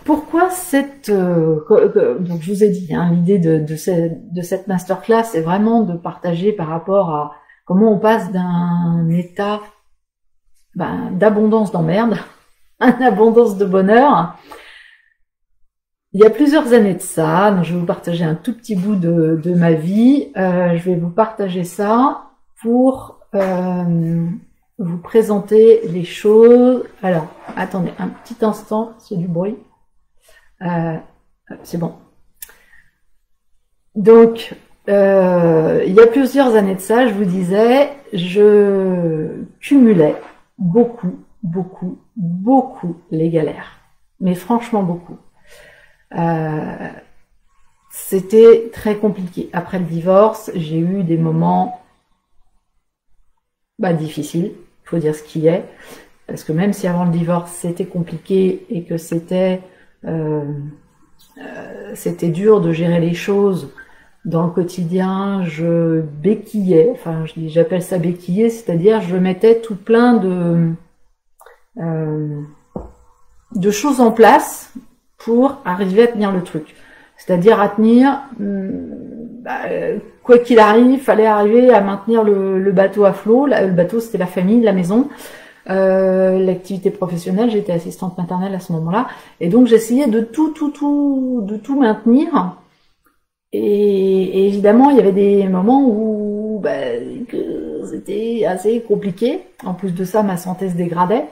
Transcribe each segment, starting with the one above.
pourquoi donc je vous ai dit, hein, l'idée de cette masterclass, c'est vraiment de partager par rapport à comment on passe d'un état d'abondance d'emmerde à une abondance de bonheur. Il y a plusieurs années de ça, donc je vais vous partager un tout petit bout de ma vie. Je vais vous partager ça pour vous présenter les choses. Alors, attendez un petit instant, c'est du bruit. C'est bon. Donc, il y a plusieurs années de ça, je vous disais, je cumulais beaucoup les galères. Mais franchement beaucoup. C'était très compliqué. Après le divorce, j'ai eu des moments difficiles, il faut dire ce qui est. Parce que même si avant le divorce, c'était compliqué et que c'était dur de gérer les choses dans le quotidien, je béquillais, enfin j'appelle ça béquiller, c'est-à-dire je mettais tout plein de choses en place pour arriver à tenir le truc. C'est-à-dire à tenir, quoi qu'il arrive, fallait arriver à maintenir le bateau à flot. Le bateau, c'était la famille, la maison. L'activité professionnelle, j'étais assistante maternelle à ce moment-là, et donc j'essayais de tout maintenir. Et évidemment, il y avait des moments où c'était assez compliqué. En plus de ça, ma santé se dégradait.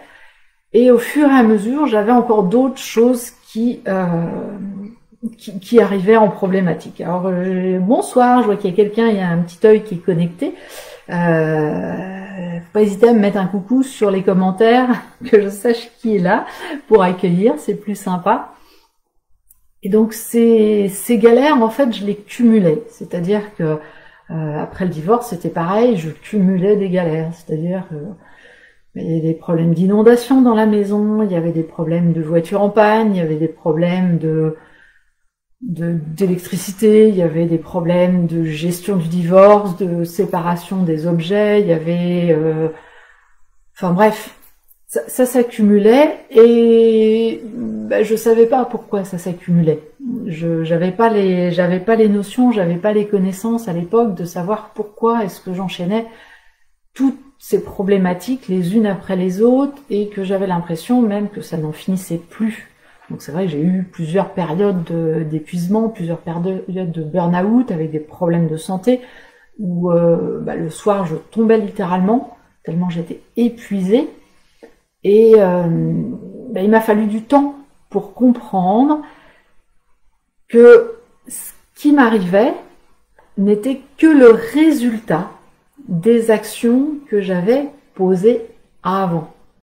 Et au fur et à mesure, j'avais encore d'autres choses qui arrivaient en problématique. Alors, bonsoir, je vois qu'il y a quelqu'un, il y a un petit œil qui est connecté. Faut pas hésiter à me mettre un coucou sur les commentaires, que je sache qui est là pour accueillir, c'est plus sympa. Et donc ces galères, en fait, je les cumulais. C'est-à-dire que après le divorce, c'était pareil, je cumulais des galères. C'est-à-dire que il y avait des problèmes d'inondation dans la maison, il y avait des problèmes de voiture en panne, il y avait des problèmes d'électricité, il y avait des problèmes de gestion du divorce, de séparation des objets, il y avait enfin bref, ça s'accumulait et je savais pas pourquoi ça s'accumulait. J'avais pas les notions, j'avais pas les connaissances à l'époque de savoir pourquoi est-ce que j'enchaînais toutes ces problématiques les unes après les autres et que j'avais l'impression même que ça n'en finissait plus. Donc c'est vrai que j'ai eu plusieurs périodes d'épuisement, plusieurs périodes de burn-out avec des problèmes de santé où le soir je tombais littéralement tellement j'étais épuisée et il m'a fallu du temps pour comprendre que ce qui m'arrivait n'était que le résultat des actions que j'avais posées avant.